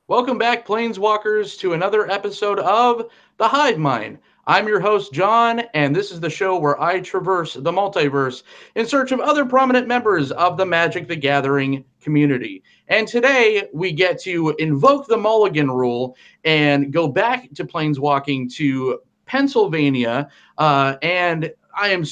Welcome back, Planeswalkers, to another episode of the Hive Mind. I'm your host, John, and this is the show where I traverse the multiverse in search of other prominent members of the Magic the Gathering community. And today we get to invoke the Mulligan rule and go back to planeswalking to Pennsylvania. And I am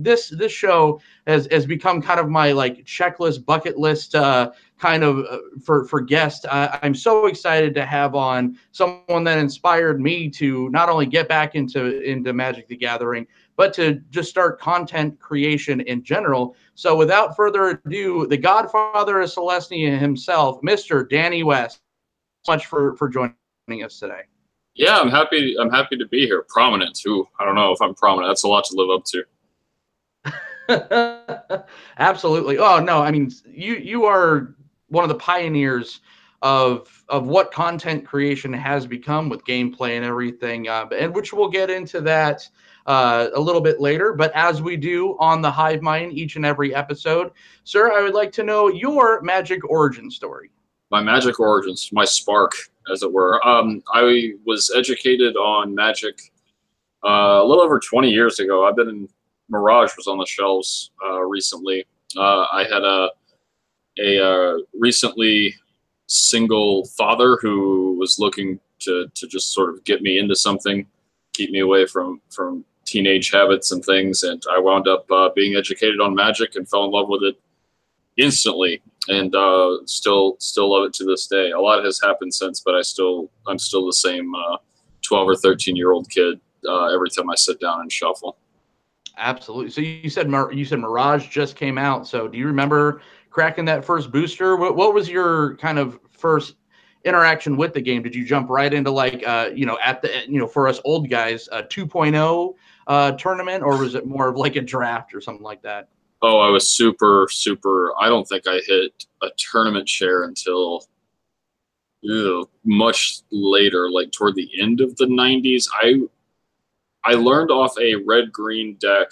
this show has become kind of my like checklist bucket list kind of for guests. I'm so excited to have on someone that inspired me to not only get back into Magic the Gathering, but to just start content creation in general. So without further ado, the godfather of Celestia himself, Mr. Danny West, much for joining us today. Yeah, I'm happy. I'm happy to be here. Prominent too. I don't know if I'm prominent. That's a lot to live up to. Absolutely. Oh no, I mean you are one of the pioneers of what content creation has become with gameplay and everything, and which we'll get into that a little bit later. But as we do on the Hive Mind each and every episode, sir, I would like to know your Magic origin story. My Magic origins, my spark, as it were. I was educated on Magic a little over 20 years ago. I've been in Mirage was on the shelves recently. I had a recently single father who was looking to just sort of get me into something, keep me away from teenage habits and things, and I wound up being educated on Magic and fell in love with it instantly, and still love it to this day. A lot has happened since, but I'm still the same 12 or 13-year-old kid every time I sit down and shuffle. Absolutely. So you said Mirage just came out. So do you remember cracking that first booster? What was your kind of first interaction with the game? Did you jump right into like for us old guys, a 2.0 tournament, or was it more of like a draft or something like that? Oh, I was super. I don't think I hit a tournament share until much later, like toward the end of the 90s. I learned off a red-green deck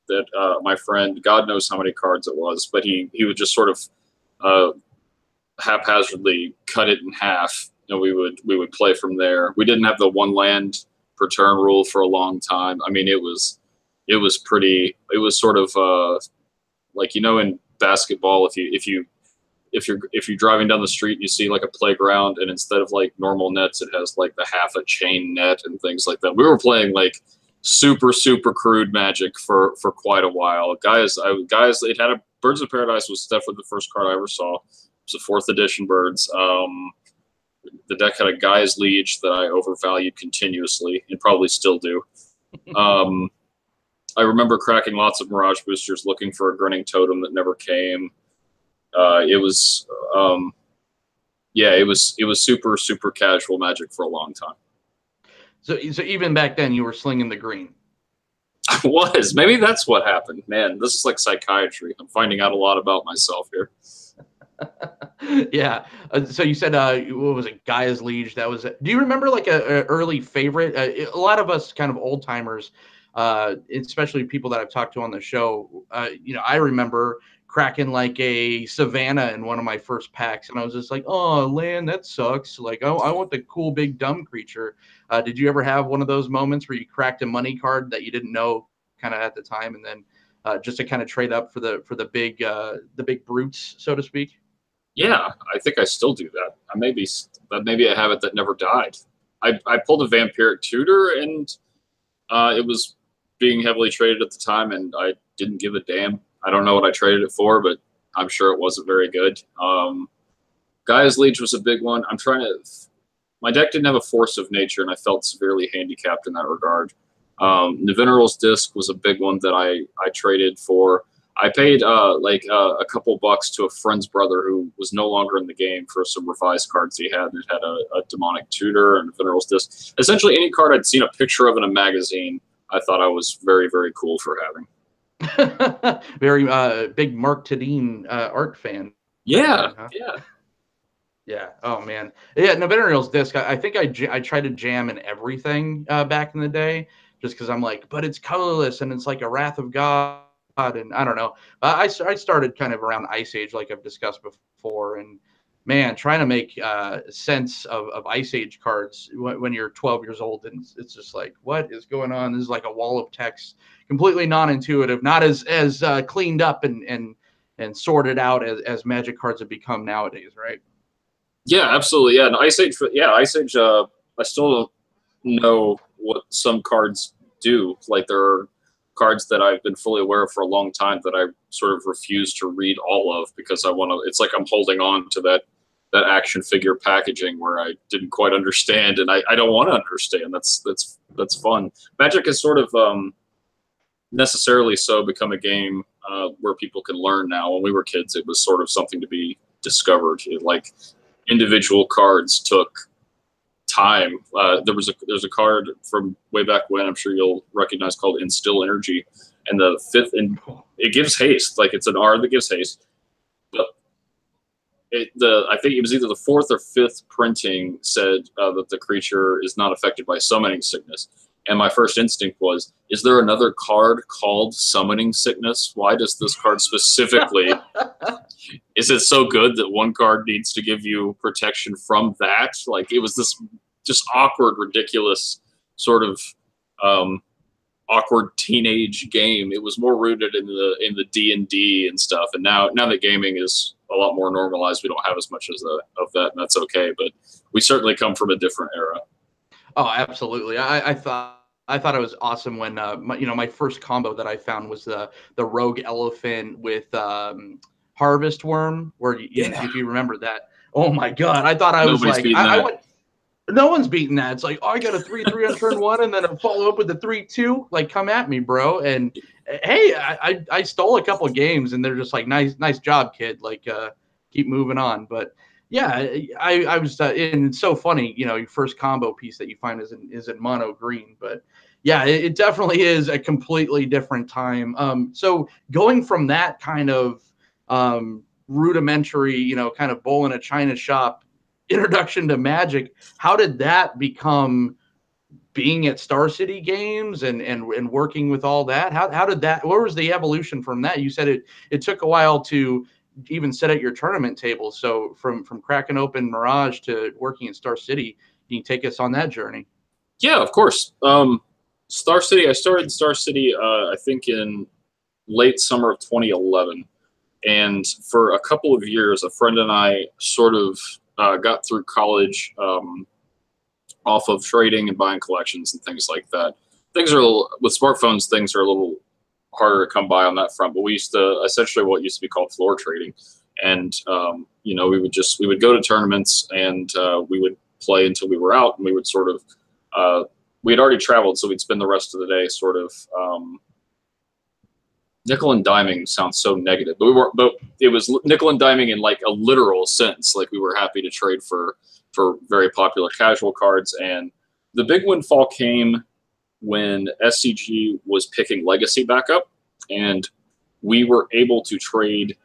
that my friend, God knows how many cards it was, but he would just sort of haphazardly cut it in half, and we would play from there. We didn't have the one land per turn rule for a long time. I mean, it was sort of like, in basketball, if you're driving down the street and you see like a playground, and instead of like normal nets, it has like the half a chain net and things like that. We were playing like super crude Magic for quite a while. Guys, it had a Birds of Paradise was definitely the first card I ever saw. It was a 4th edition Birds. The deck had a Guy's Liege that I overvalued continuously and probably still do. I remember cracking lots of Mirage boosters looking for a Grinning Totem that never came. It was super casual Magic for a long time. So even back then, you were slinging the green. I was. Maybe that's what happened. Man, this is like psychiatry. I'm finding out a lot about myself here. Yeah. So you said, what was it? Gaia's Liege. That was it. Do you remember like a early favorite? A lot of us kind of old timers, especially people that I've talked to on the show, I remember cracking like a Savannah in one of my first packs, and I was just like, oh, land, that sucks. Like, I want the cool big dumb creature. Did you ever have one of those moments where you cracked a money card that you didn't know kind of at the time, and then just to kind of trade up for the big brutes, so to speak? Yeah, I think I still do that. Maybe a habit that never died. I pulled a Vampiric Tutor, and it was being heavily traded at the time, and I didn't give a damn. I don't know what I traded it for, but I'm sure it wasn't very good. Gaia's Liege was a big one. My deck didn't have a Force of Nature, and I felt severely handicapped in that regard. Nevinyrral's Disc was a big one that I traded for. I paid a couple bucks to a friend's brother who was no longer in the game for some revised cards he had. It had a Demonic Tutor and Nevinyrral's Disc. Essentially, any card I'd seen a picture of in a magazine, I thought I was very, very cool for having. Very big Mark Tadine art fan. Yeah, huh? Yeah. Yeah. Oh man. Yeah. Nevinyrral's Disc. I think I tried to jam in everything back in the day, just because I'm like, but it's colorless and it's like a Wrath of God, and I don't know. I started kind of around Ice Age, like I've discussed before, and man, trying to make sense of Ice Age cards when you're 12 years old, and it's just like, what is going on? This is like a wall of text, completely non-intuitive, not as cleaned up and sorted out as Magic cards have become nowadays, right? Yeah, absolutely. Yeah, and Ice Age. Yeah, Ice Age. I still don't know what some cards do. Like there are cards that I've been fully aware of for a long time that I sort of refuse to read all of because I want to. It's like I'm holding on to that action figure packaging where I didn't quite understand, and I don't want to understand. That's fun. Magic is sort of necessarily so become a game where people can learn now. When we were kids, it was sort of something to be discovered. Like individual cards took time. There's a card from way back when I'm sure you'll recognize called Instill Energy, and the fifth, and it gives haste. Like it's an R that gives haste, but I think it was either the fourth or fifth printing said that the creature is not affected by summoning sickness. And my first instinct was, is there another card called Summoning Sickness? Why does this card specifically, is it so good that one card needs to give you protection from that? Like it was this just awkward, ridiculous sort of awkward teenage game. It was more rooted in the D&D and stuff. And now that gaming is a lot more normalized, we don't have as much of that, and that's okay. But we certainly come from a different era. Oh, absolutely. I thought it was awesome when my first combo that I found was the Rogue Elephant with Harvest Worm, where if you remember that. Oh my God! I thought I was like I went. No one's beating that. It's like, oh, I got a 3/3 on turn one, and then a follow up with the 3/2. Like, come at me, bro. And hey, I stole a couple of games, and they're just like, nice job, kid. Like, keep moving on. But yeah, I was, and it's so funny, your first combo piece that you find is in mono green. But yeah, it definitely is a completely different time. So going from that kind of rudimentary, kind of bull in a china shop introduction to Magic, how did that become being at Star City Games and working with all that? How did that, what was the evolution from that? You said it took a while to even set at your tournament table. So from cracking open Mirage to working at Star City, can you take us on that journey? Yeah, of course. Star City, I started Star City, I think in late summer of 2011. And for a couple of years, a friend and I sort of got through college off of trading and buying collections and things like that. Things are with smartphones, things are a little harder to come by on that front. But we used to essentially what used to be called floor trading, and we would go to tournaments and we would play until we were out, and we would sort of we had already traveled, so we'd spend the rest of the day sort of nickel and diming sounds so negative, but it was nickel and diming in like a literal sense. Like we were happy to trade for very popular casual cards. And the big windfall came when SCG was picking Legacy back up, and we were able to trade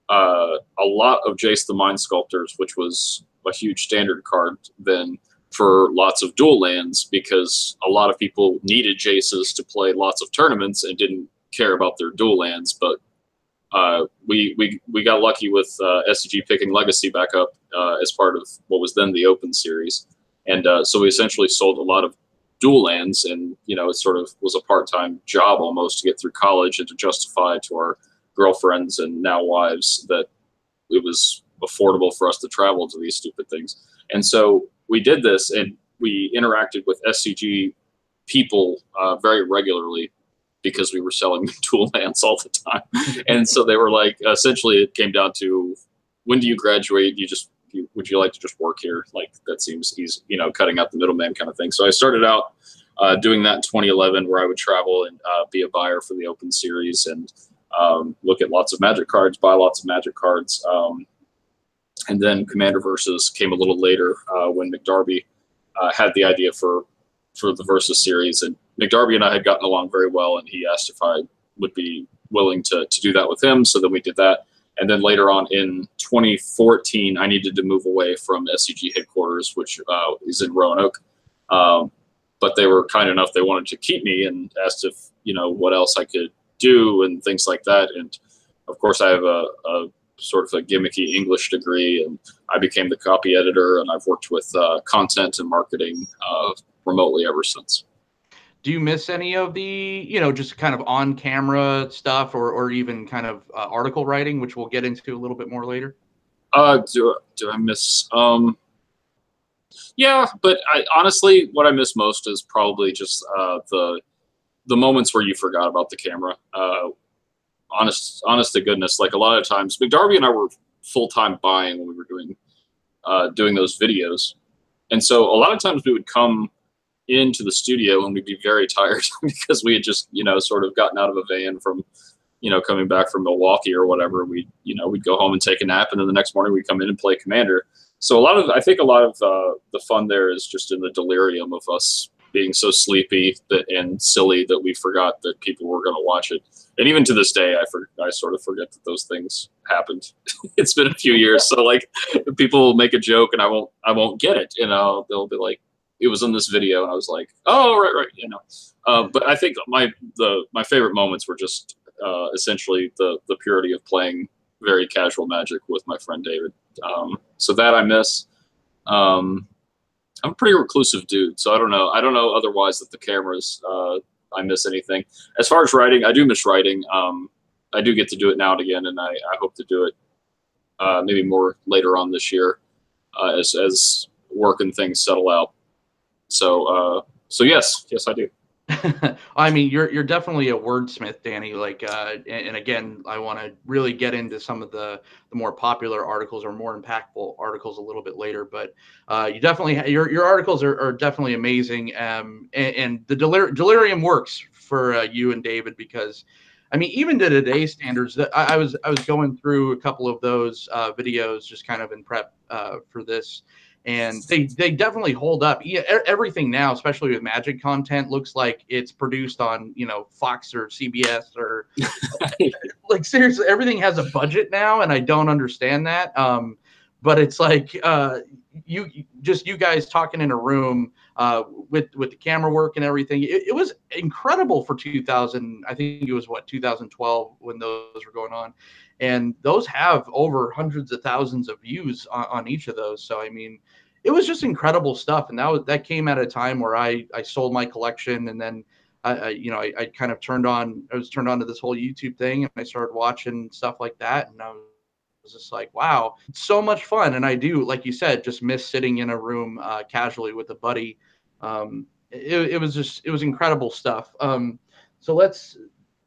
a lot of Jace the Mind Sculptors, which was a huge standard card then, for lots of dual lands, because a lot of people needed Jaces to play lots of tournaments and didn't care about their dual lands. But we got lucky with SCG picking Legacy back up as part of what was then the Open Series, and so we essentially sold a lot of dual lands, and it sort of was a part-time job almost to get through college and to justify to our girlfriends and now wives that it was affordable for us to travel to these stupid things. And so we did this, and we interacted with SCG people very regularly, because we were selling dual lands all the time. And so they were like, essentially it came down to, when do you graduate? Would you like to just work here? Like, that seems easy, cutting out the middleman kind of thing. So I started out doing that in 2011, where I would travel and be a buyer for the Open Series and look at lots of Magic cards, buy lots of Magic cards. And then Commander Versus came a little later when McDarby had the idea for the Versus series, and McDarby and I had gotten along very well, and he asked if I would be willing to do that with him. So then we did that. And then later on in 2014, I needed to move away from SCG headquarters, which is in Roanoke. But they were kind enough, they wanted to keep me, and asked if, what else I could do and things like that. And of course, I have a sort of a gimmicky English degree, and I became the copy editor, and I've worked with content and marketing remotely ever since. Do you miss any of the, just kind of on camera stuff or even kind of article writing, which we'll get into a little bit more later? Do I miss? Yeah, but honestly, what I miss most is probably just the moments where you forgot about the camera. Honest to goodness, like a lot of times, McDarby and I were full-time buying when we were doing those videos, and so a lot of times we would come into the studio and we'd be very tired because we had just sort of gotten out of a van from coming back from Milwaukee or whatever. We'd go home and take a nap, and then the next morning we'd come in and play Commander. So I think a lot of the fun there is just in the delirium of us being so sleepy and silly that we forgot that people were going to watch it. And even to this day, I sort of forget that those things happened. It's been a few years, so like people will make a joke and I won't get it. They'll be like, "It was in this video," and I was like, "Oh, right." But I think my favorite moments were just essentially the purity of playing very casual Magic with my friend David. So that I miss. I'm a pretty reclusive dude, so I don't know otherwise that the cameras I miss anything. As far as writing, I do miss writing. I do get to do it now and again, and I hope to do it maybe more later on this year as work and things settle out. So yes, I do. I mean, you're definitely a wordsmith, Danny. Like, and again, I want to really get into some of the more popular articles or more impactful articles a little bit later. But you definitely your articles are definitely amazing. And the delirium works for you and David because, I mean, even to today's standards, that I was going through a couple of those videos just kind of in prep for this. And they definitely hold up. Everything now, especially with Magic content, looks like it's produced on Fox or CBS or like seriously, everything has a budget now, and I don't understand that. But it's like you guys talking in a room with the camera work and everything. It was incredible for 2000. I think it was 2012 when those were going on, and those have over hundreds of thousands of views on each of those. So I mean, it was just incredible stuff, and that came at a time where I sold my collection, and then I kind of I was turned on to this whole YouTube thing, and I started watching stuff like that, and I was just like, wow, it's so much fun. And I do, like you said, just miss sitting in a room casually with a buddy. It was incredible stuff. So let's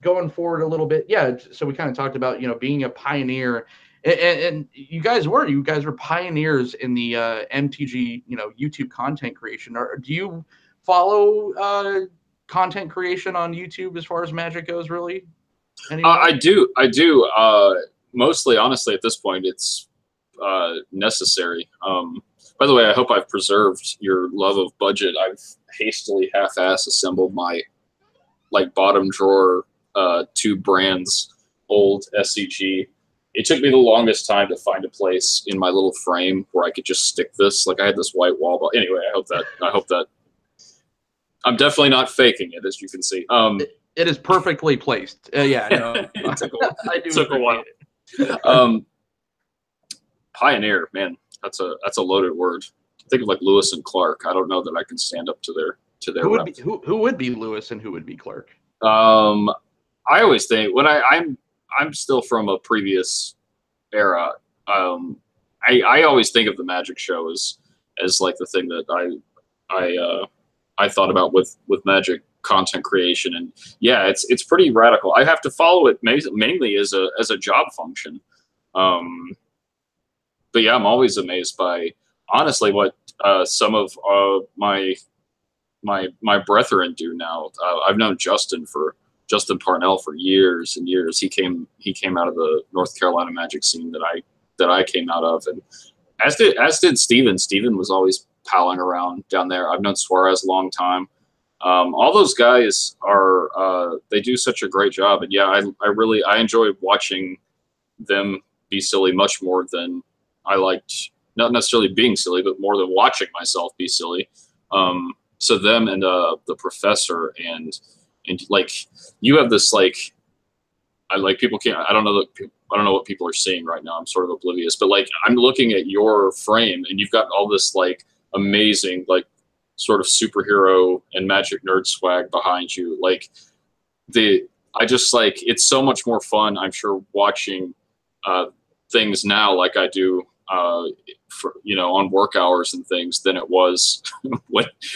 going forward a little bit. Yeah. So we kind of talked about, being a pioneer, and you guys were pioneers in the MTG, YouTube content creation. Do you follow content creation on YouTube as far as Magic goes, really? I do. Mostly, honestly, at this point, it's necessary. By the way, I hope I've preserved your love of budget. I've hastily half-ass assembled my bottom drawer 2 brands old SCG. It took me the longest time to find a place in my little frame where I could just stick this. Like I had this white wall, but anyway, I hope that I'm definitely not faking it, as you can see. It is perfectly placed. Yeah, no, it took a while. Pioneer, man, that's a loaded word. Think of like Lewis and Clark. I don't know that I can stand up to their who would be Lewis and who would be Clark? I always think when I'm still from a previous era. I always think of the Magic show as like the thing that I thought about with Magic content creation, and yeah, it's pretty radical. I have to follow it mainly as a job function. But yeah, I'm always amazed by honestly what some of my brethren do now. I've known Justin Parnell for years and years. He came out of the North Carolina Magic scene that I came out of, and as did Steven. Steven was always palling around down there. I've known Suarez a long time. All those guys are they do such a great job, and yeah, I enjoy watching them be silly much more than I liked, not necessarily being silly, but more than watching myself be silly. So them and the professor and like you have this I don't know that I don't know what people are seeing right now. I'm sort of oblivious, but like I'm looking at your frame, and you've got all this like amazing like sort of superhero and Magic nerd swag behind you. Like I just like it's so much more fun, I'm sure, watching things now like I do for, you know, on work hours and things than it was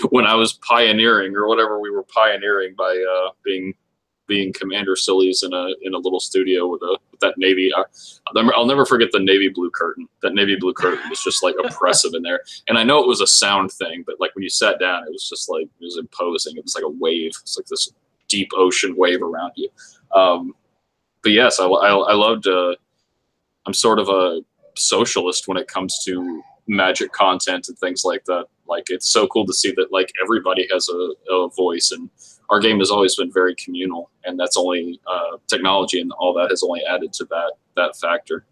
when I was pioneering or whatever we were pioneering by being commander sillies in a little studio with that navy. I'll never forget the navy blue curtain. That navy blue curtain was just like oppressive in there. And I know it was a sound thing, but like when you sat down, it was just like, it was imposing. It was like a wave. It's like this deep ocean wave around you. But yes, I loved, I'm sort of a socialist when it comes to Magic content and things like that. Like it's so cool to see that like everybody has a voice, and our game has always been very communal, and that's only technology and all that has only added to that factor.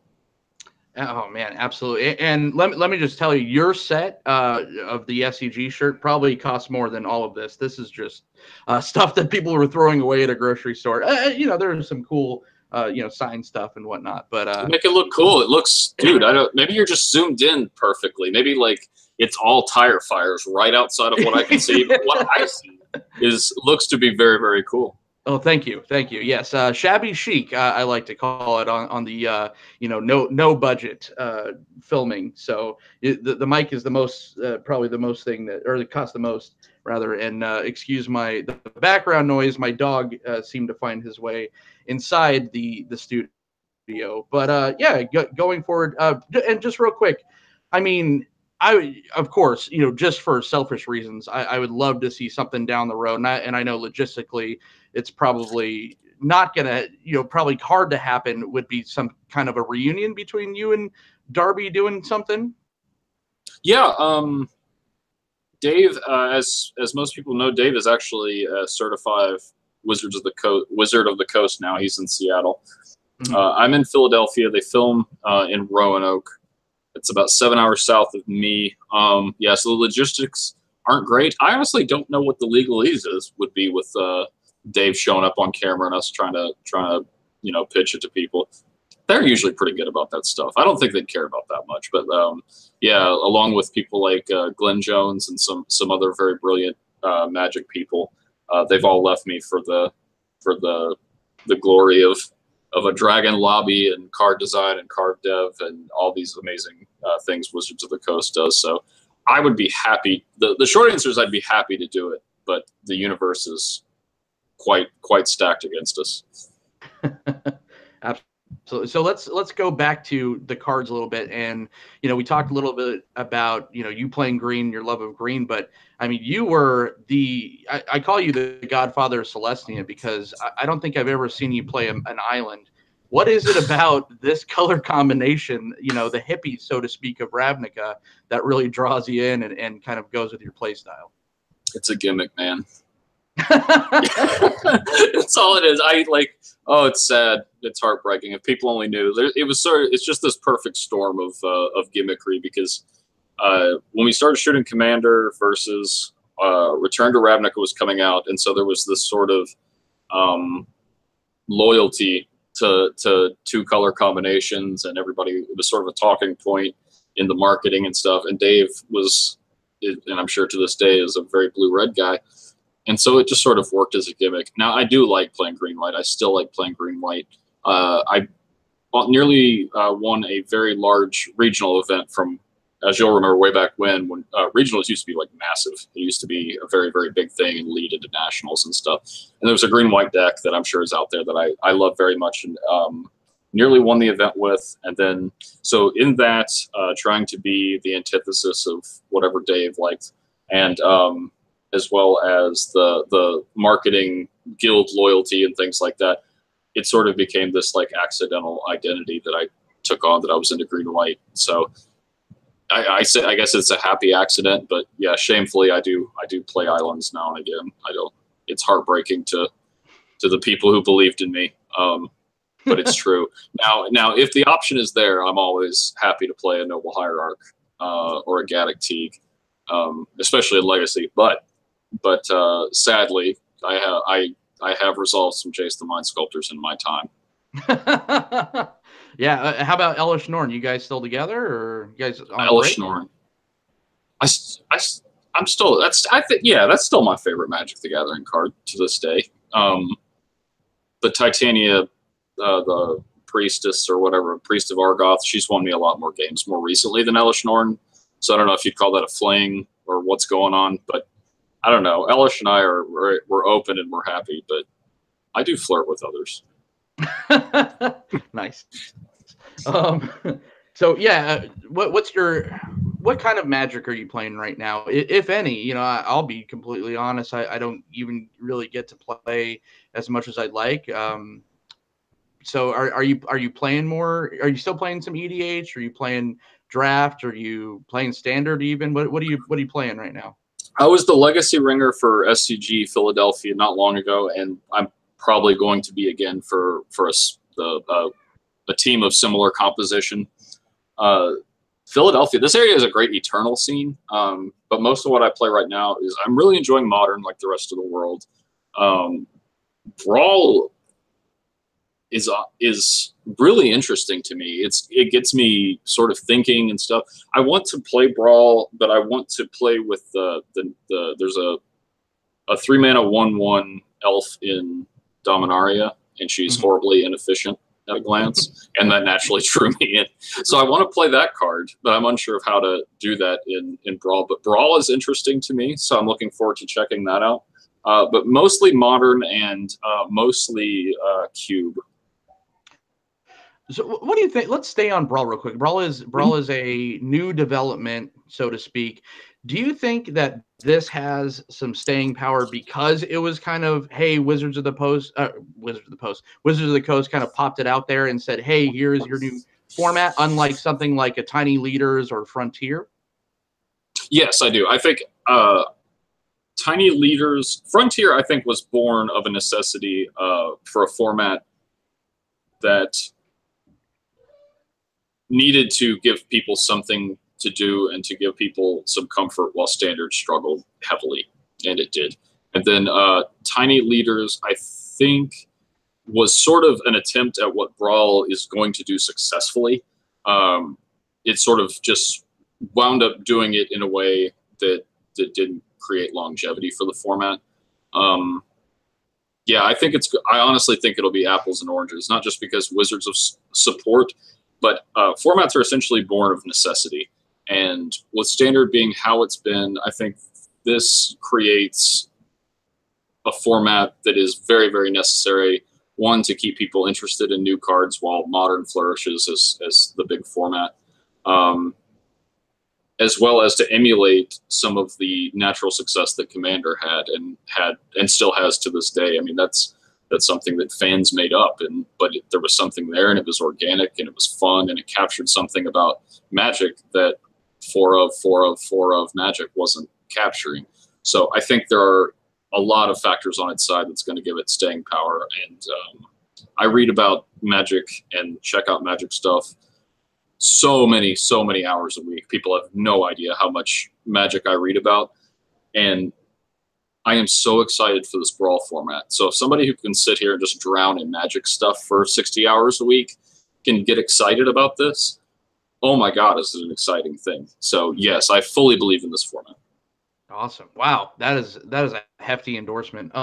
Oh man, absolutely. And let me just tell you, your set of the SCG shirt probably costs more than all of this. This is just stuff that people were throwing away at a grocery store. You know, there's some cool you know, sign stuff and whatnot. But make it look cool. It looks, dude. I don't. Maybe you're just zoomed in perfectly. Maybe like it's all tire fires right outside of what I can see. But what I see looks to be very, very cool. Oh, thank you, thank you. Yes, shabby chic. I like to call it on the you know, no budget filming. So the mic is the most probably the most thing that, or it costs the most rather. And excuse the background noise. My dog seemed to find his way inside the studio. But yeah, going forward, and just real quick, I mean, of course, you know, just for selfish reasons, I would love to see something down the road. And I know logistically, it's probably not gonna, you know, probably hard to happen. Would be some kind of a reunion between you and Darby doing something. Yeah, Dave, as most people know, Dave is actually a certified Wizard of the Coast now. He's in Seattle. Mm-hmm. I'm in Philadelphia. They film in Roanoke. It's about 7 hours south of me. Yeah, so the logistics aren't great. I honestly don't know what the legalese would be with Dave showing up on camera and us trying to you know, pitch it to people. They're usually pretty good about that stuff. I don't think they'd care about that much, but yeah, along with people like Glenn Jones and some other very brilliant Magic people, they've all left me for the glory of a dragon lobby and card design and card dev and all these amazing things Wizards of the Coast does. So I would be happy. The short answer is I'd be happy to do it, but the universe is quite stacked against us. Absolutely. So let's go back to the cards a little bit. And, you know, we talked a little bit about, you know, you playing green, your love of green, but I mean, you were I call you the godfather of Celestia because I don't think I've ever seen you play an island. What is it about this color combination, you know, the hippie, so to speak, of Ravnica that really draws you in and kind of goes with your play style? It's a gimmick, man. That's all it is. Oh, it's sad. It's heartbreaking. If people only knew. It's just this perfect storm of gimmickry because when we started shooting Commander versus Return to Ravnica was coming out, and so there was this sort of loyalty to two color combinations, and everybody, it was sort of a talking point in the marketing and stuff. And Dave was, and I'm sure to this day, is a very blue-red guy. And so it just sort of worked as a gimmick. Now, I do like playing green-white. I still like playing green-white. I nearly won a very large regional event from, as you'll remember, way back when regionals used to be like massive. It used to be a very, very big thing and lead into nationals and stuff. And there was a green-white deck that I'm sure is out there that I love very much and nearly won the event with. And then, so in that, trying to be the antithesis of whatever Dave liked, and as well as the marketing guild loyalty and things like that, it sort of became this like accidental identity that I took on, that I was into green and white. So I guess it's a happy accident, but yeah, shamefully I do play islands now and again. It's heartbreaking to the people who believed in me. But it's true. Now if the option is there, I'm always happy to play a Noble Hierarch or a Gaddock Teague, especially in Legacy. But sadly, I have resolved some Jace the Mind Sculptors in my time. Yeah. How about Elish Norn? You guys still together, or you guys on a break? Elish Norn. I'm still, I think, yeah, that's still my favorite Magic the Gathering card to this day. The Titania, the Priestess or whatever, Priest of Argoth, she's won me a lot more games more recently than Elish Norn. So I don't know if you'd call that a fling or what's going on, but I don't know. Elish and I we're open and we're happy, but I do flirt with others. Nice. Um, so yeah, what kind of Magic are you playing right now, if any? You know, I'll be completely honest. I don't even really get to play as much as I'd like. So are you playing more? Are you still playing some EDH? Are you playing Draft? Are you playing Standard even? What are you playing right now? I was the legacy ringer for SCG Philadelphia not long ago, and I'm probably going to be again for a team of similar composition. Philadelphia, this area is a great Eternal scene, but most of what I play right now is I'm really enjoying Modern like the rest of the world. Brawl is really interesting to me. It gets me sort of thinking and stuff. I want to play Brawl, but I want to play with there's a 3-mana 1/1 elf in Dominaria, and she's horribly inefficient at a glance, and that naturally drew me in. So I want to play that card, but I'm unsure of how to do that in Brawl. But Brawl is interesting to me, so I'm looking forward to checking that out. But mostly Modern and mostly Cube. So what do you think? Let's stay on Brawl real quick. Brawl is a new development, so to speak. Do you think that this has some staying power because it was kind of, hey, Wizards of the Coast kind of popped it out there and said, hey, here's your new format, unlike something like a Tiny Leaders or Frontier? Yes, I do. I think Tiny Leaders, Frontier, I think, was born of a necessity for a format that needed to give people something to do and to give people some comfort while Standard struggled heavily, and it did. And then Tiny Leaders, I think, was sort of an attempt at what Brawl is going to do successfully. It sort of just wound up doing it in a way that didn't create longevity for the format. Yeah, I honestly think it'll be apples and oranges, not just because Wizards of support, but formats are essentially born of necessity. And with Standard being how it's been, I think this creates a format that is very, very necessary. One, to keep people interested in new cards while Modern flourishes as the big format, as well as to emulate some of the natural success that Commander had and still has to this day. I mean, that's something that fans made up, but there was something there, and it was organic, and it was fun, and it captured something about Magic that four of Magic wasn't capturing. So I think there are a lot of factors on its side that's going to give it staying power. And I read about Magic and check out Magic stuff so many hours a week. People have no idea how much Magic I read about, and I am so excited for this Brawl format. So if somebody who can sit here and just drown in Magic stuff for 60 hours a week can get excited about this, oh my God, this is an exciting thing. So yes, I fully believe in this format. Awesome. Wow. That is a hefty endorsement.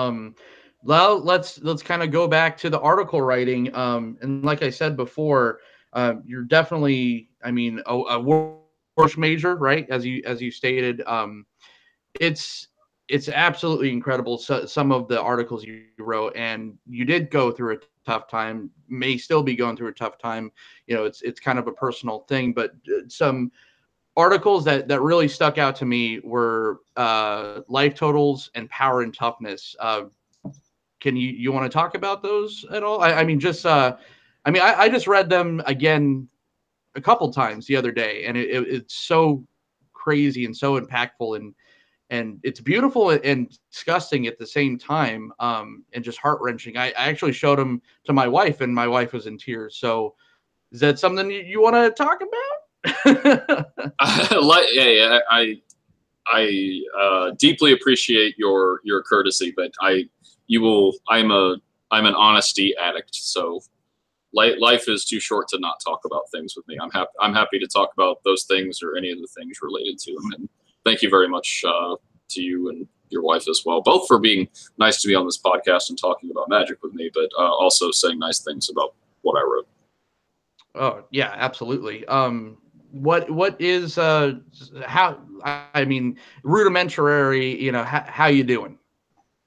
Well, let's kind of go back to the article writing. And like I said before, you're definitely, I mean, a worst major, right? As you stated, it's absolutely incredible. So, some of the articles you wrote, and you did go through a tough time, may still be going through a tough time. You know, it's kind of a personal thing, but some articles that really stuck out to me were life totals and power and toughness. Can you want to talk about those at all? I mean, I just read them again a couple times the other day, and it's so crazy and so impactful, and it's beautiful and disgusting at the same time, and just heart-wrenching. I actually showed them to my wife, and my wife was in tears. So is that something you want to talk about? I deeply appreciate your courtesy, but I'm an honesty addict, so life is too short to not talk about things with me. I'm happy to talk about those things or any of the things related to them. And thank you very much to you and your wife as well, both for being nice to me on this podcast and talking about Magic with me, but also saying nice things about what I wrote. Oh yeah, absolutely. What is how, I mean, rudimentary, you know, how you doing?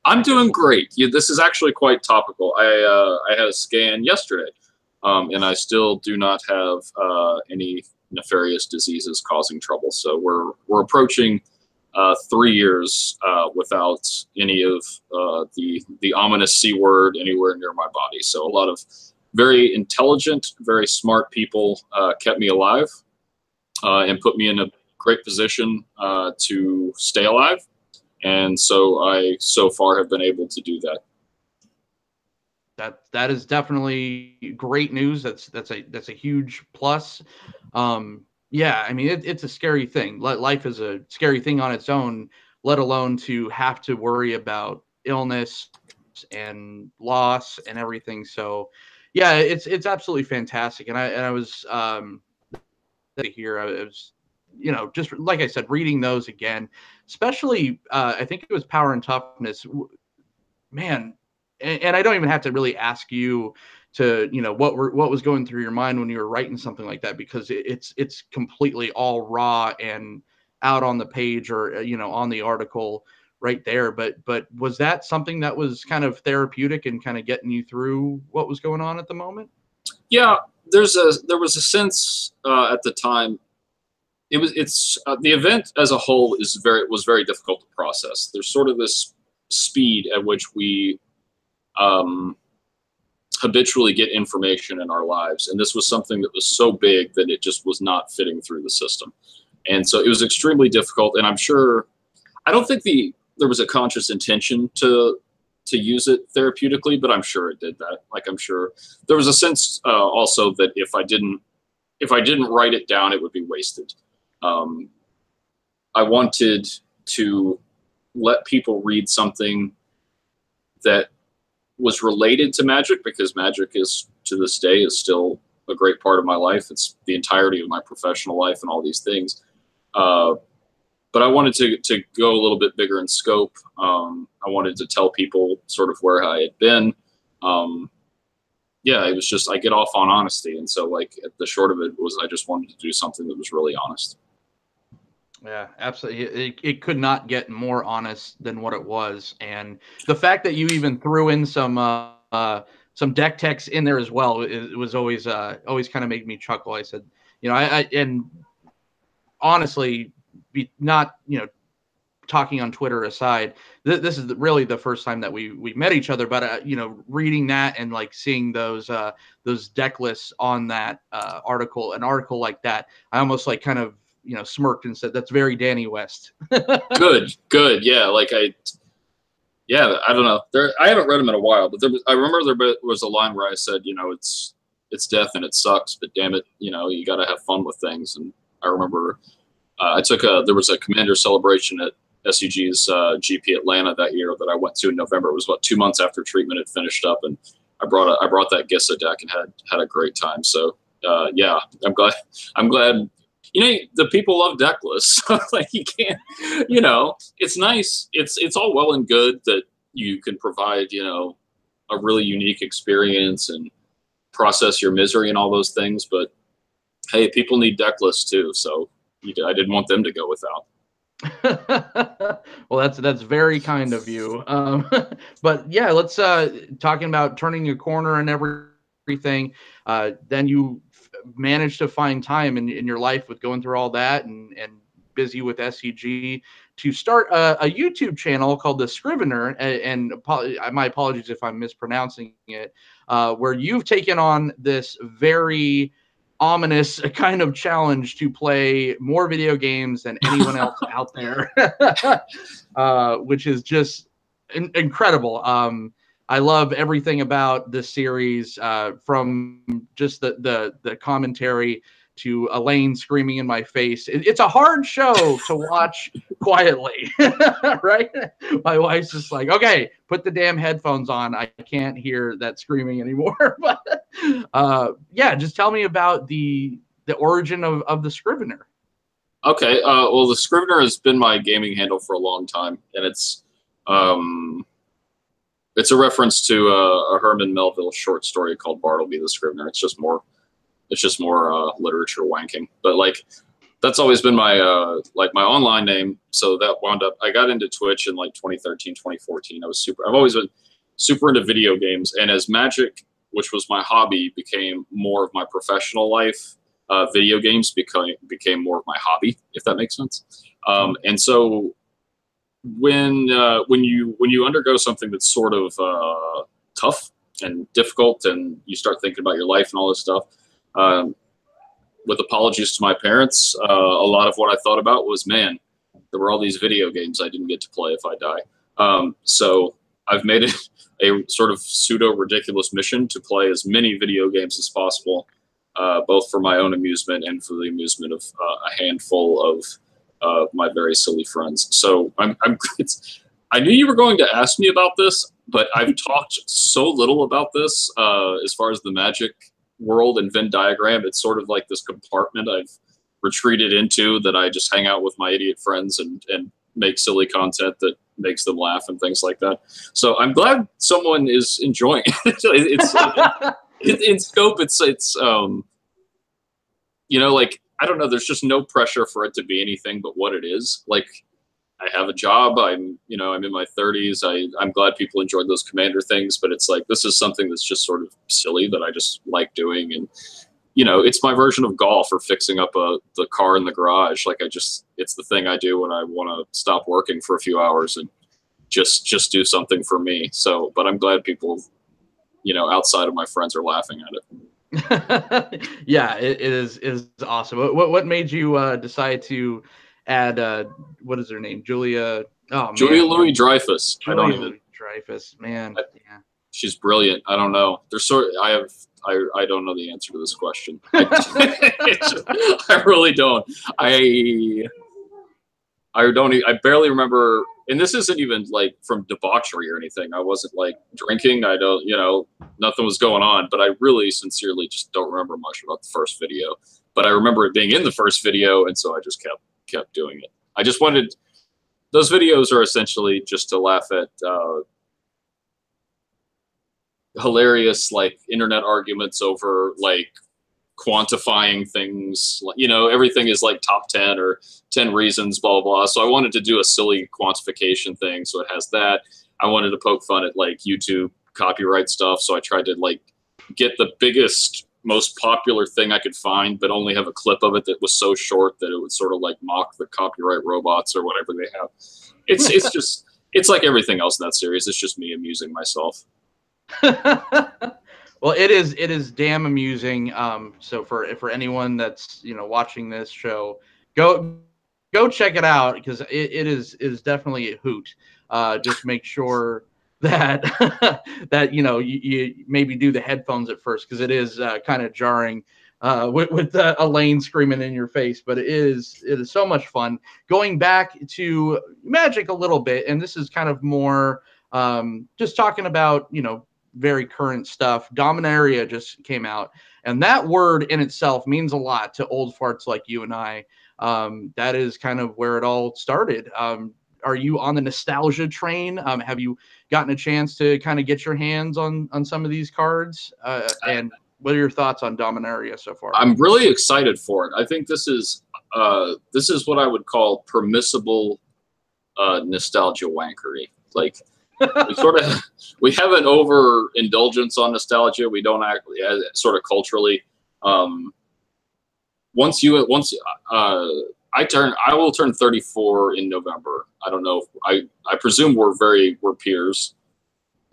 I'm doing great. This is actually quite topical. I had a scan yesterday, and I still do not have any nefarious diseases causing trouble. So we're approaching 3 years without any of the ominous C word anywhere near my body. So a lot of very intelligent, very smart people kept me alive and put me in a great position to stay alive. And so I so far have been able to do that. That is definitely great news. That's a huge plus. Yeah, I mean, it's a scary thing. Life is a scary thing on its own, let alone to have to worry about illness and loss and everything. So yeah, it's absolutely fantastic. And I was here. I was, you know, just like I said, reading those again, especially I think it was Power and Toughness, man. And I don't even have to really ask you to, you know, what was going through your mind when you were writing something like that, because it's completely all raw and out on the page, or you know, on the article right there. But was that something that was kind of therapeutic and kind of getting you through what was going on at the moment? Yeah, there was a sense at the time. It's the event as a whole was very difficult to process. There's sort of this speed at which we habitually get information in our lives, and this was something that was so big that it just was not fitting through the system, and so it was extremely difficult. And I'm sure, I don't think there was a conscious intention to use it therapeutically, but I'm sure it did that. Like, I'm sure there was a sense also that if I didn't write it down, it would be wasted. I wanted to let people read something that was related to Magic, because Magic is, to this day, is still a great part of my life. It's the entirety of my professional life and all these things. But I wanted to go a little bit bigger in scope. I wanted to tell people sort of where I had been. Yeah, it was just, I get off on honesty. And so, like, the short of it was, I just wanted to do something that was really honest. Yeah, absolutely. It could not get more honest than what it was. And the fact that you even threw in some deck text in there as well, it was always kind of made me chuckle. I said, you know, and honestly, not, you know, talking on Twitter aside, this is really the first time that we met each other. But you know, reading that and like seeing those deck lists on that article, an article like that, I almost like kind of, you know, smirked and said, "That's very Danny West." Good, yeah. Like I don't know. I haven't read them in a while, but I remember there was a line where I said, you know, it's death and it sucks, but damn it, you know, you got to have fun with things. And I remember there was a Commander celebration at SCG's GP Atlanta that year that I went to in November. It was about 2 months after treatment had finished up, and I brought that Gissa deck and had a great time. So yeah, I'm glad. You know, the people love deck lists. Like, you can't, you know, it's nice. It's all well and good that you can provide, you know, a really unique experience and process your misery and all those things. But hey, people need deck lists too. So I didn't want them to go without. Well, that's very kind of you. But yeah, let's talking about turning a corner and everything. Then you managed to find time in your life with going through all that and busy with SCG to start a YouTube channel called the Scrivener. And my apologies if I'm mispronouncing it, where you've taken on this very ominous kind of challenge to play more video games than anyone else out there, which is just incredible. I love everything about this series, from just the commentary to Elaine screaming in my face. It's a hard show to watch quietly, right? My wife's just like, okay, put the damn headphones on. I can't hear that screaming anymore. But yeah, just tell me about the origin of the Scrivener. Okay, well, the Scrivener has been my gaming handle for a long time, and it's a reference to a Herman Melville short story called Bartleby the Scrivener. It's just more literature wanking, but like that's always been my like my online name. So that wound up. I got into Twitch in like 2013, 2014. I've always been super into video games, and as Magic, which was my hobby, became more of my professional life, video games became more of my hobby, if that makes sense. And so when you undergo something that's sort of tough and difficult, and you start thinking about your life and all this stuff, with apologies to my parents, a lot of what I thought about was, man, there were all these video games I didn't get to play if I die. So I've made it a sort of pseudo ridiculous mission to play as many video games as possible, both for my own amusement and for the amusement of a handful of my very silly friends. So I knew you were going to ask me about this, but I've talked so little about this as far as the Magic world and Venn diagram. It's sort of like this compartment I've retreated into that I just hang out with my idiot friends and make silly content that makes them laugh and things like that. So I'm glad someone is enjoying it. In scope, it's you know, like, I don't know, there's just no pressure for it to be anything but what it is. Like, I have a job. I'm in my 30s. I'm glad people enjoyed those Commander things, but it's like, this is something that's just sort of silly that I just like doing. And, you know, it's my version of golf or fixing up the car in the garage. Like, it's the thing I do when I want to stop working for a few hours and just do something for me. So, but I'm glad people, you know, outside of my friends are laughing at it. Yeah, it is awesome. What made you decide to add what is her name? Julia. Oh man, Julia Louis-Dreyfus. Julia Louis-Dreyfus, man. Yeah. She's brilliant. I don't know. I don't know the answer to this question. I really don't. I barely remember, and this isn't even like from debauchery or anything. I wasn't like drinking. I don't, you know, nothing was going on, but I really sincerely just don't remember much about the first video. But I remember it being in the first video, and so I just kept doing it. I just wanted, those videos are essentially just to laugh at hilarious like internet arguments over like quantifying things. You know, everything is like top 10 or 10 reasons, blah, blah, blah. So I wanted to do a silly quantification thing. So it has that. I wanted to poke fun at like YouTube copyright stuff. So I tried to like get the biggest, most popular thing I could find, but only have a clip of it that was so short that it would sort of like mock the copyright robots or whatever they have. It's just, it's like everything else in that series. It's just me amusing myself. Well, it is damn amusing. So for anyone that's, you know, watching this show, go check it out, because it is definitely a hoot. Just make sure that that you know you maybe do the headphones at first, because it is kind of jarring with Elaine screaming in your face. But it is so much fun. Going back to Magic a little bit, and this is kind of more just talking about, you know, very current stuff. Dominaria just came out, and that word in itself means a lot to old farts like you and I. That is kind of where it all started. Are you on the nostalgia train? Have you gotten a chance to kind of get your hands on some of these cards? And what are your thoughts on Dominaria so far? I'm really excited for it. I think this is what I would call permissible nostalgia wankery. Like, we have an overindulgence on nostalgia. We don't act sort of culturally. I will turn 34 in November. I don't know. I presume we're peers.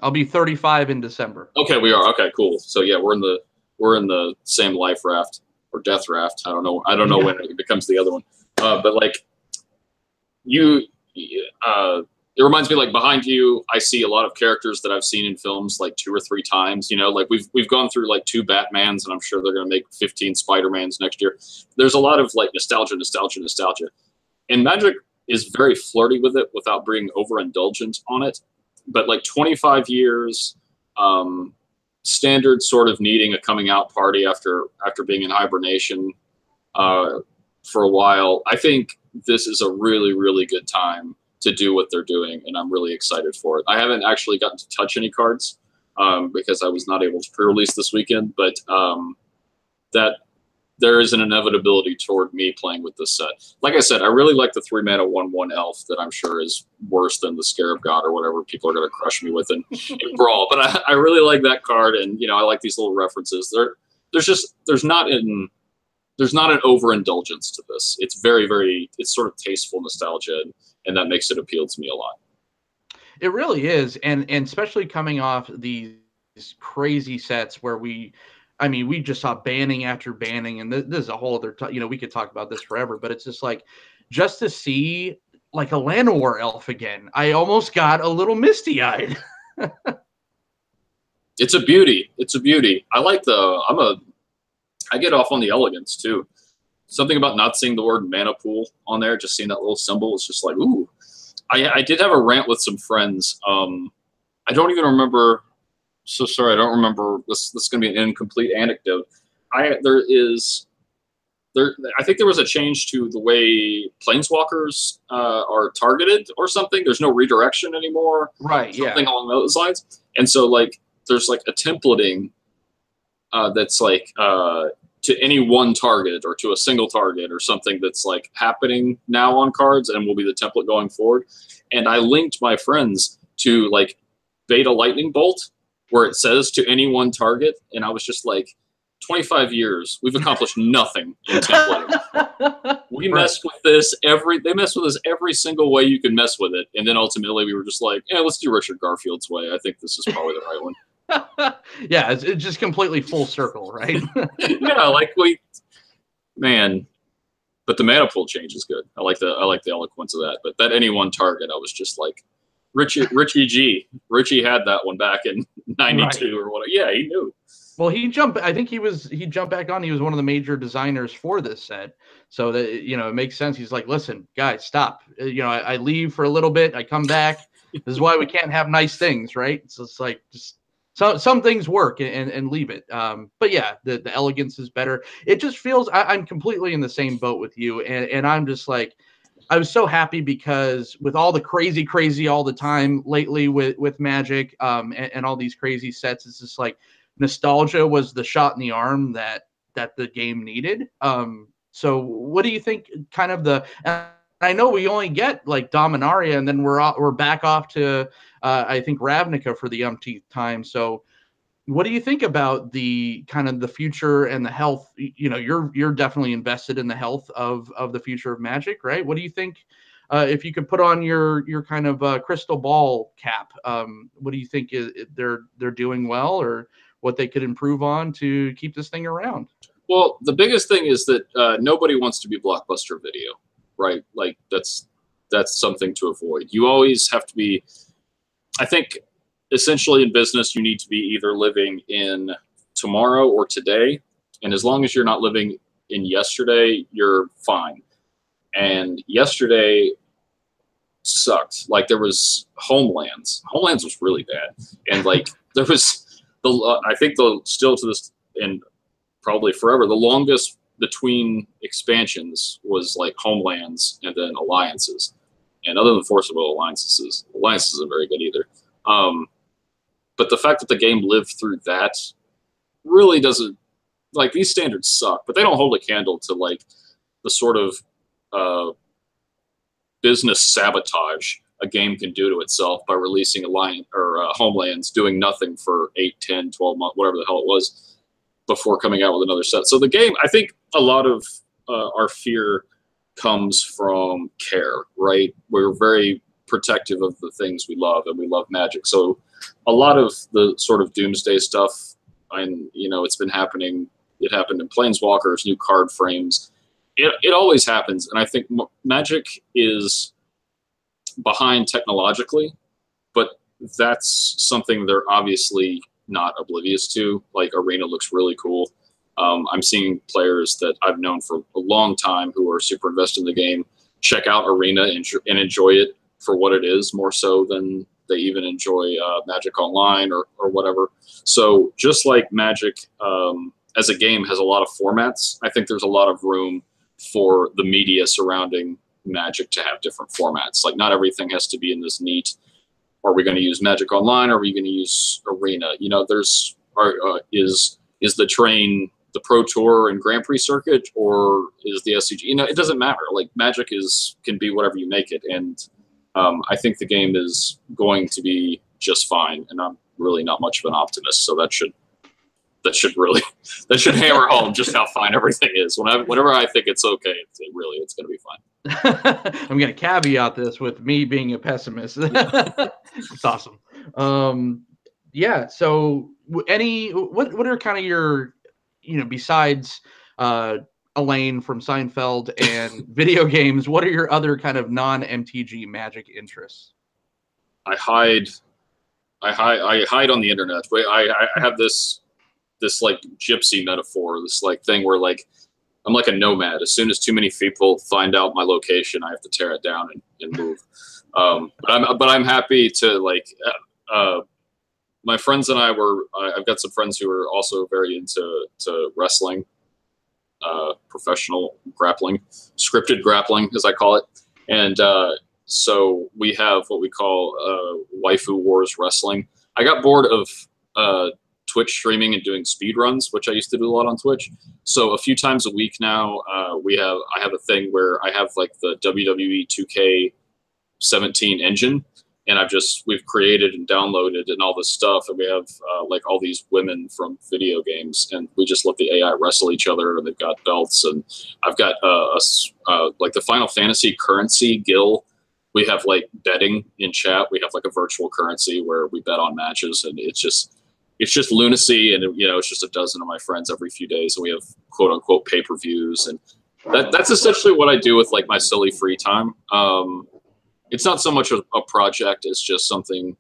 I'll be 35 in December. Okay, we are. Okay, cool. So yeah, we're in the same life raft or death raft. I don't know when it becomes the other one. But like it reminds me, like, behind you, I see a lot of characters that I've seen in films like 2 or 3 times. You know, like we've gone through like 2 Batmans, and I'm sure they're going to make 15 Spider-Mans next year. There's a lot of like nostalgia. And Magic is very flirty with it without being overindulgent on it. But like 25 years, Standard sort of needing a coming out party after being in hibernation for a while. I think this is a really, really good time to do what they're doing, and I'm really excited for it. I haven't actually gotten to touch any cards because I was not able to pre-release this weekend, but that there is an inevitability toward me playing with this set. Like I said, I really like the 3-mana 1/1 elf that I'm sure is worse than the Scarab God or whatever people are going to crush me with in Brawl. But I really like that card, and I like these little references. There's not an overindulgence to this. It's very, very, it's sort of tasteful nostalgia, and that makes it appeal to me a lot. It really is, and especially coming off these crazy sets where we just saw banning after banning, and this is a whole other, we could talk about this forever, but it's just like, just to see like a Llanowar elf again, I almost got a little misty-eyed. It's a beauty. It's a beauty. I like I get off on the elegance too. Something about not seeing the word mana pool on there, just seeing that little symbol, is just like, ooh. I did have a rant with some friends. I don't even remember. So sorry, I don't remember. This is going to be an incomplete anecdote. I think there was a change to the way Planeswalkers are targeted or something. There's no redirection anymore. Right, something along those lines. And so, like, there's like a templating that's like to any one target or to a single target or something that's like happening now on cards and will be the template going forward. And I linked my friends to like Beta Lightning Bolt, where it says to any one target, and I was just like, 25 years, we've accomplished nothing in templating. We messed with this they messed with us every single way you can mess with it, and then ultimately we were just like, yeah, let's do Richard Garfield's way. I think this is probably the right one. Yeah, it's just completely full circle, right? Yeah, like but the mana pool change is good. I like the eloquence of that. But that any one target, I was just like, Richie G. Richie had that one back in '92 or whatever. Yeah, he knew. Well, he jumped back on. He was one of the major designers for this set. So that, it makes sense. He's like, listen, guys, stop. I leave for a little bit. I come back. This is why we can't have nice things, right? So it's like, just some things work and leave it. But yeah, the elegance is better. It just feels, I'm completely in the same boat with you. And I'm just like, I was so happy because with all the crazy all the time lately with Magic and all these crazy sets, it's just like, nostalgia was the shot in the arm that the game needed. So what do you think kind of I know we only get like Dominaria, and then we're back off to I think Ravnica for the umpteenth time. So what do you think about the kind of the future and the health? You're definitely invested in the health of the future of Magic, right? What do you think? If you could put on your kind of crystal ball cap, what do you think they're doing well, or what they could improve on to keep this thing around? Well, the biggest thing is that nobody wants to be Blockbuster Video, right? Like that's something to avoid. You always have to be, I think, essentially in business, you need to be either living in tomorrow or today. And as long as you're not living in yesterday, you're fine. And yesterday sucked. Like there was Homelands. Homelands was really bad. And like there was I think still to this, and probably forever, the longest between expansions was like Homelands and then Alliances. And other than Forcible Alliances are very good either. But the fact that the game lived through that really doesn't, like, these standards suck, but they don't hold a candle to like the sort of business sabotage a game can do to itself by releasing Homelands, doing nothing for 8, 10, 12 months, whatever the hell it was, before coming out with another set. So the game, I think a lot of our fear comes from care, right? We're very protective of the things we love, and we love Magic. So a lot of the sort of doomsday stuff, and it's been happening. It happened in Planeswalkers, new card frames. It always happens, and I think Magic is behind technologically, but that's something they're obviously not oblivious to. Like Arena looks really cool. I'm seeing players that I've known for a long time who are super invested in the game check out Arena and enjoy it for what it is, more so than they even enjoy Magic Online or whatever. So just like Magic as a game has a lot of formats, I think there's a lot of room for the media surrounding Magic to have different formats. Like not everything has to be in this neat, are we going to use Magic Online, or are we going to use Arena? You know, there's is the train the Pro Tour and Grand Prix circuit, or is the SCG? You know, it doesn't matter. Like Magic can be whatever you make it, and I think the game is going to be just fine. And I'm really not much of an optimist, so that should hammer home just how fine everything is. Whenever I think it's okay, it's going to be fine. I'm going to caveat this with me being a pessimist. It's awesome. Yeah. So what are kind of your, besides Elaine from Seinfeld and video games, what are your other kind of non-MTG Magic interests? I hide on the internet. I have this like gypsy metaphor, this like thing where like I'm like a nomad. As soon as too many people find out my location, I have to tear it down and move. But I'm happy to like. My friends and I've got some friends who are also very into wrestling, professional grappling, scripted grappling, as I call it. And so we have what we call waifu wars wrestling. I got bored of Twitch streaming and doing speed runs, which I used to do a lot on Twitch. So a few times a week now, I have a thing where I have like the WWE 2K17 engine, and we've created and downloaded and all this stuff, and we have like all these women from video games, and we just let the AI wrestle each other, and they've got belts, and I've got like the Final Fantasy currency guild. We have like betting in chat. We have like a virtual currency where we bet on matches, and it's just lunacy, and it's just a dozen of my friends every few days, and we have quote unquote pay-per-views, and that's essentially what I do with like my silly free time. It's not so much a project; it's just something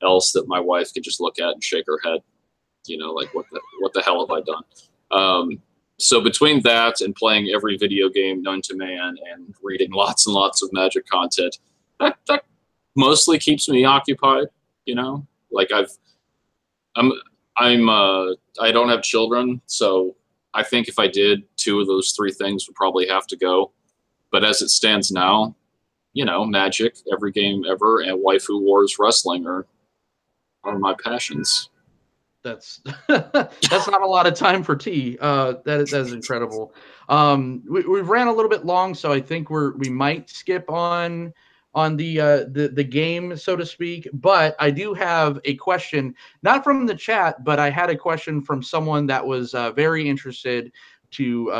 else that my wife could just look at and shake her head, like what the hell have I done? So between that and playing every video game known to man and reading lots and lots of Magic content, that mostly keeps me occupied. Like I don't have children, so I think if I did, 2 of those 3 things would probably have to go. But as it stands now, Magic, every game ever, and waifu wars wrestling are my passions. That's not a lot of time for tea. That is incredible. We've ran a little bit long, so I think we might skip on the game, so to speak. But I do have a question, not from the chat, but I had a question from someone that was very interested to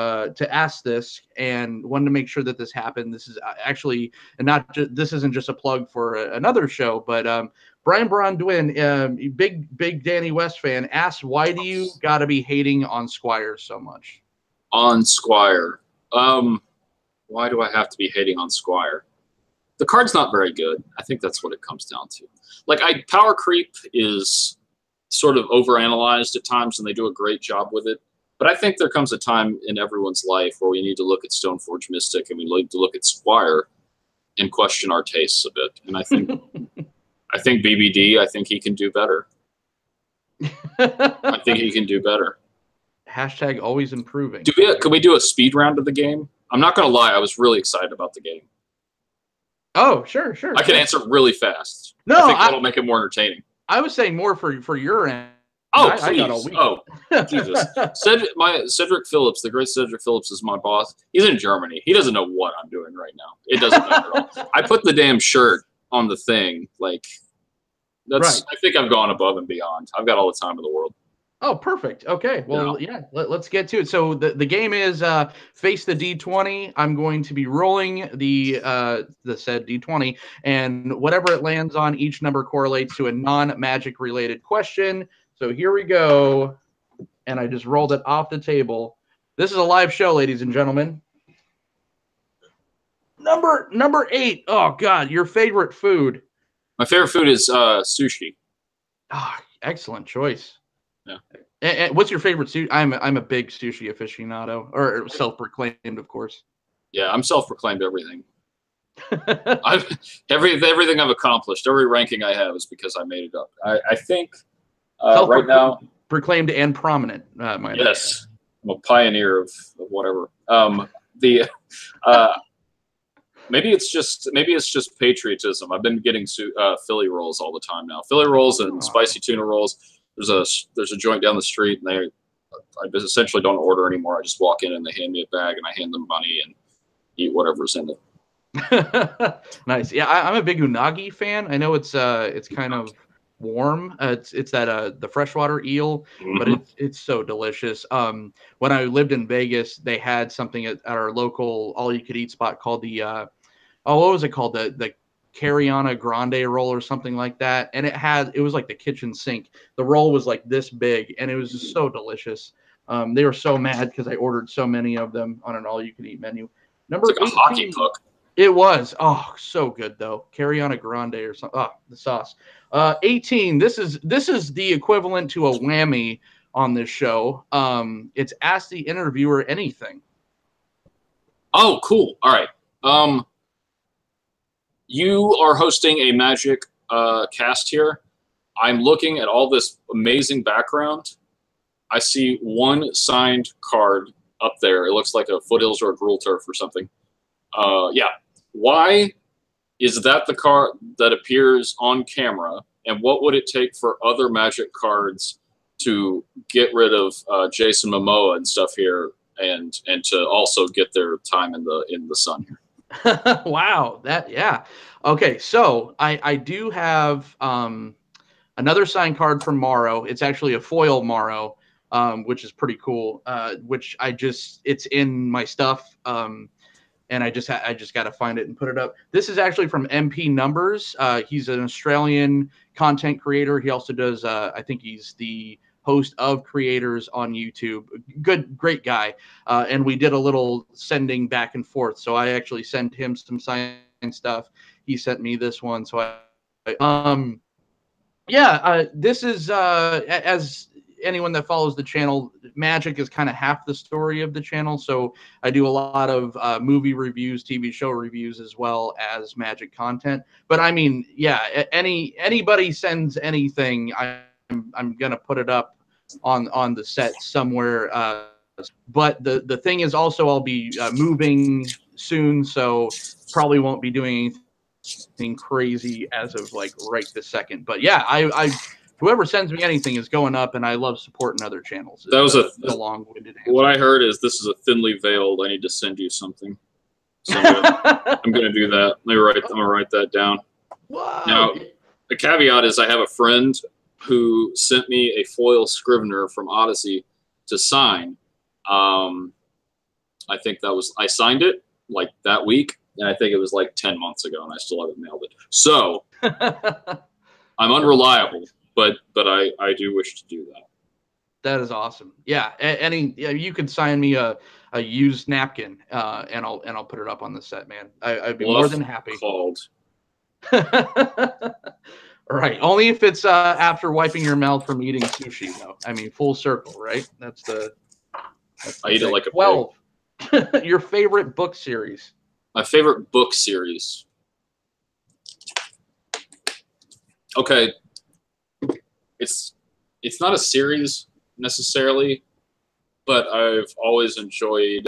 ask this and wanted to make sure that this happened. This is actually, and this isn't just a plug for another show, but Brian Brondwin, big Danny West fan, asked, why do you got to be hating on Squire so much? On Squire, why do I have to be hating on Squire? The card's not very good. I think that's what it comes down to. Like, power creep is sort of overanalyzed at times, and they do a great job with it. But I think there comes a time in everyone's life where we need to look at Stoneforge Mystic and we need to look at Squire and question our tastes a bit. And I think BBD, I think he can do better. I think he can do better. Hashtag always improving. Could we do a speed round of the game? I'm not going to lie. I was really excited about the game. Oh, sure. I can answer really fast. No, I think that'll make it more entertaining. I was saying more for your end. Oh, please. I got all week. Oh, Jesus. Cedric Phillips, the great Cedric Phillips, is my boss. He's in Germany. He doesn't know what I'm doing right now. It doesn't matter at all. I put the damn shirt on the thing. Like, that's. Right. I think I've gone above and beyond. I've got all the time in the world. Oh, perfect. Okay. Well, yeah, let's get to it. So the game is face the D20. I'm going to be rolling the said D20, and whatever it lands on, each number correlates to a non-Magic related question. So here we go, and I just rolled it off the table. This is a live show, ladies and gentlemen. Number 8. Oh God, your favorite food? My favorite food is sushi. Ah, excellent choice. Yeah. And what's your favorite sushi? I'm a big sushi aficionado, or self-proclaimed, of course. Yeah, I'm self-proclaimed everything. Everything I've accomplished, every ranking I have is because I made it up. I think right now, proclaimed and prominent. Yes, I'm a pioneer of whatever. Maybe it's just patriotism. I've been getting Philly rolls all the time now. Philly rolls and spicy tuna rolls. There's a joint down the street, and I essentially don't order anymore. I just walk in and they hand me a bag, and I hand them money and eat whatever's in it. Nice. Yeah, I'm a big unagi fan. I know it's kind of warm. It's that the freshwater eel, but it's so delicious. When I lived in Vegas, they had something at our local all-you-could-eat spot called the what was it called? The Cariana Grande roll or something like that. And it was like the kitchen sink. The roll was like this big, and it was just so delicious. They were so mad because I ordered so many of them on an all-you-can-eat menu. Number it's like 18, a hockey puck. It was. Oh, so good though. Cariana Grande or something. Oh, the sauce. 18. This is the equivalent to a whammy on this show. It's Ask the Interviewer Anything. Oh, cool. All right. You are hosting a Magic cast here. I'm looking at all this amazing background. I see one signed card up there. It looks like a Foothills or a Gruul Turf or something. Yeah. Why is that the card that appears on camera? And what would it take for other Magic cards to get rid of Jason Momoa and stuff here, and to also get their time in the sun here? Wow. Yeah. Okay. So I do have another signed card from Morrow. It's actually a foil Morrow, which is pretty cool. Which it's in my stuff. And I just got to find it and put it up. This is actually from MP Numbers. He's an Australian content creator. He also does, I think he's the host of Creators on YouTube. Great guy. And we did a little sending back and forth. So I actually sent him some signed stuff. He sent me this one. So this is, as anyone that follows the channel, Magic is kind of half the story of the channel. So I do a lot of movie reviews, TV show reviews, as well as Magic content. But I mean, yeah, anybody sends anything, I'm gonna put it up on the set somewhere. But the thing is also I'll be moving soon, so probably won't be doing anything crazy as of like right this second. But yeah, I whoever sends me anything is going up, and I love supporting other channels. That was a long-winded answer. What I heard is this is a thinly veiled. I need to send you something. So I'm gonna do that. I'm gonna write that down. Wow. Now, the caveat is I have a friend who sent me a foil Scrivener from Odyssey to sign. I think I signed it like that week, and I think it was like 10 months ago, and I still haven't mailed it. So I'm unreliable. But I do wish to do that. That is awesome. Yeah, you could sign me a used napkin, and I'll put it up on the set, man. I'd be more than happy. Called. Right. Only if it's after wiping your mouth from eating sushi, though. I mean, full circle, right? That's I eat it like a 12. Your favorite book series? My favorite book series. Okay. It's not a series necessarily, but I've always enjoyed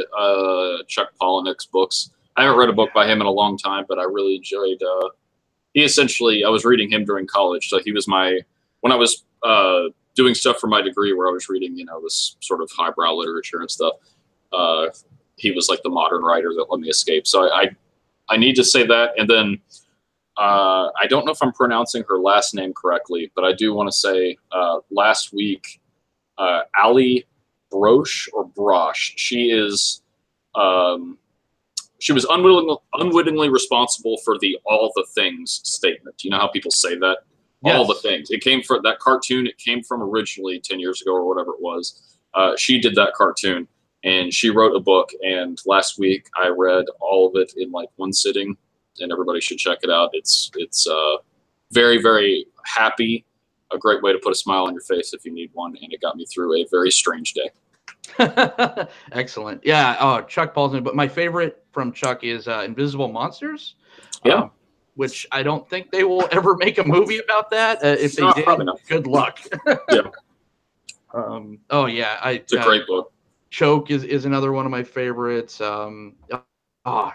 Chuck Palahniuk's books. I haven't read a book by him in a long time, but I really enjoyed. I was reading him during college, so he was when I was doing stuff for my degree, where I was reading, this sort of highbrow literature and stuff. He was like the modern writer that let me escape. So I need to say that, and then. I don't know if I'm pronouncing her last name correctly, but I do want to say last week, Ali Broche or Brosh, she was unwittingly responsible for the all the things statement. You know how people say that? Yes. All the things. It came from that cartoon. It came from originally 10 years ago or whatever it was. She did that cartoon, and she wrote a book, and last week I read all of it in like one sitting. And everybody should check it out. It's very, very happy, a great way to put a smile on your face if you need one, and it got me through a very strange day. Excellent. Yeah. Oh, Chuck Paulson. But my favorite from Chuck is Invisible Monsters. Yeah. Which I don't think they will ever make a movie about that. If they No, did, probably not. good luck. Yeah. Oh yeah, It's a great book. Choke is another one of my favorites.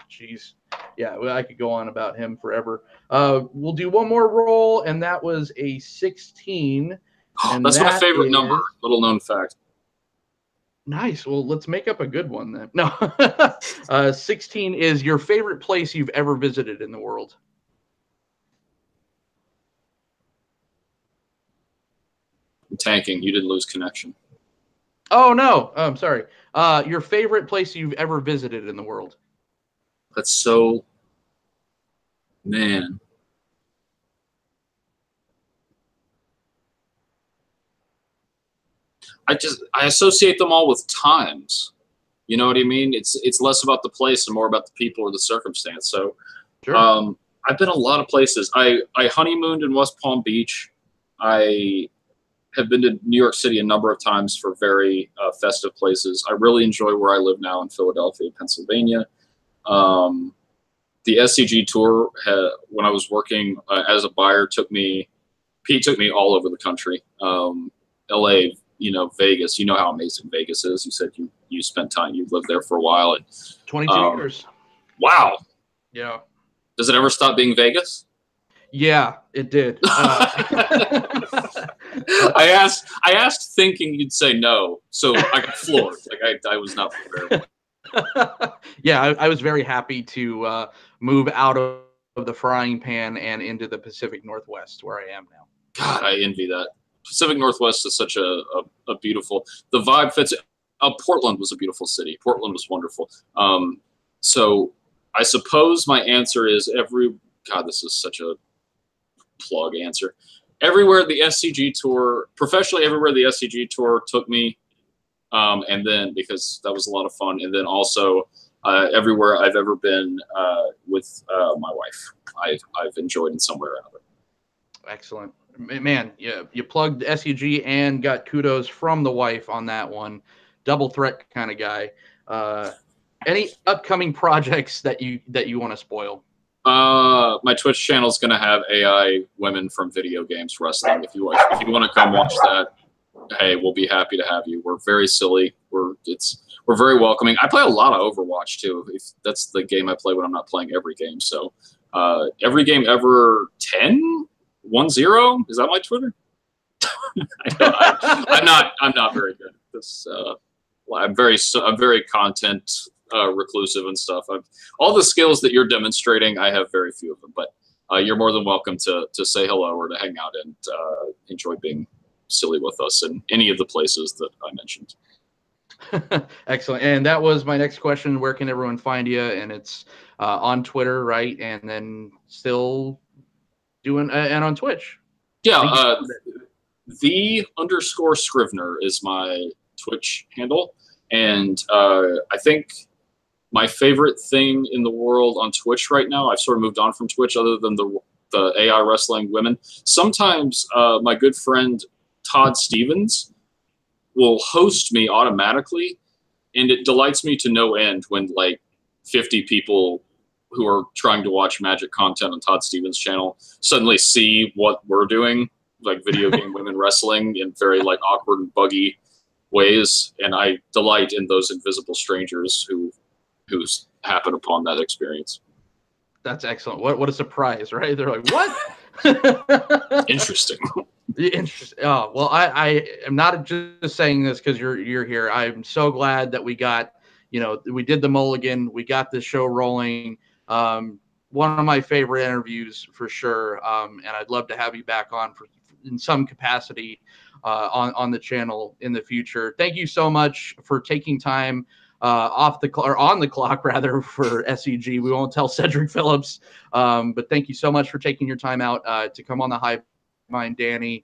Geez. Yeah, well, I could go on about him forever. We'll do one more roll, and that was a 16. And That's my favorite number. Little known fact. Nice. Well, let's make up a good one then. No. 16 is your favorite place you've ever visited in the world. I'm tanking. You didn't lose connection. Oh, no. I'm sorry. Your favorite place you've ever visited in the world. That's so... Man. I associate them all with times. You know what I mean? It's less about the place and more about the people or the circumstance. So, sure. I've been a lot of places. I honeymooned in West Palm Beach. I have been to New York City a number of times for very festive places. I really enjoy where I live now in Philadelphia, Pennsylvania. The SCG tour, when I was working as a buyer, Pete took me all over the country. LA, Vegas. You know how amazing Vegas is. You said you spent time, you lived there for a while. 22 years. Wow. Yeah. Does it ever stop being Vegas? Yeah, it did. I asked thinking you'd say no, so I got floored. I was not prepared. Yeah, I was very happy to move out of the frying pan and into the Pacific Northwest, where I am now. God, I envy that. Pacific Northwest is such a beautiful. The vibe fits. Portland was a beautiful city. Portland was wonderful. So I suppose my answer is God, this is such a plug answer. Everywhere the SCG tour, professionally, everywhere the SCG tour took me, and then because that was a lot of fun, and then also everywhere I've ever been with my wife, I've enjoyed in some way or another. Excellent, man. Yeah, you plugged SCG and got kudos from the wife on that one. Double threat kind of guy. Any upcoming projects that you want to spoil? My Twitch channel is going to have AI women from video games wrestling. If you want to come watch that, hey, we'll be happy to have you. We're very silly. We're very welcoming. I play a lot of Overwatch too. If that's the game I play when I'm not playing every game. So every game ever 10-10 is that my Twitter? I'm not very good at this. I'm very content reclusive and stuff. All the skills that you're demonstrating, I have very few of them, but you're more than welcome to say hello or to hang out and enjoy being silly with us in any of the places that I mentioned. Excellent. And that was my next question. Where can everyone find you? And it's on Twitter, right? And then still doing and on Twitch. Yeah. _Scrivener is my Twitch handle. And I think my favorite thing in the world on Twitch right now, I've sort of moved on from Twitch other than the AI wrestling women. Sometimes my good friend Todd Stevens will host me automatically, and it delights me to no end when like 50 people who are trying to watch Magic content on Todd Stevens' channel suddenly see what we're doing, like video game women wrestling in very like awkward and buggy ways, and I delight in those invisible strangers who happen upon that experience. That's excellent. What a surprise, right? They're like, what? Interesting. Interesting. Oh, well, I am not just saying this because you're here. I'm so glad that we got, we did the mulligan. We got this show rolling. One of my favorite interviews for sure. And I'd love to have you back on in some capacity on the channel in the future. Thank you so much for taking time on the clock rather for SCG. We won't tell Cedric Phillips, but thank you so much for taking your time out to come on the Hive Mind, Danny.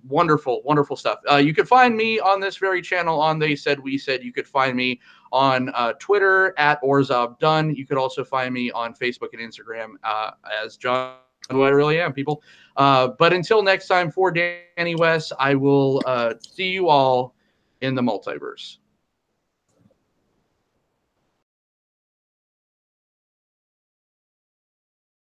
Wonderful stuff. You could find me on this very channel on They Said We Said. You could find me on Twitter at OrzobDunn. You could also find me on Facebook and Instagram as John, who I really am, people. But until next time, for Danny West, I will see you all in the multiverse.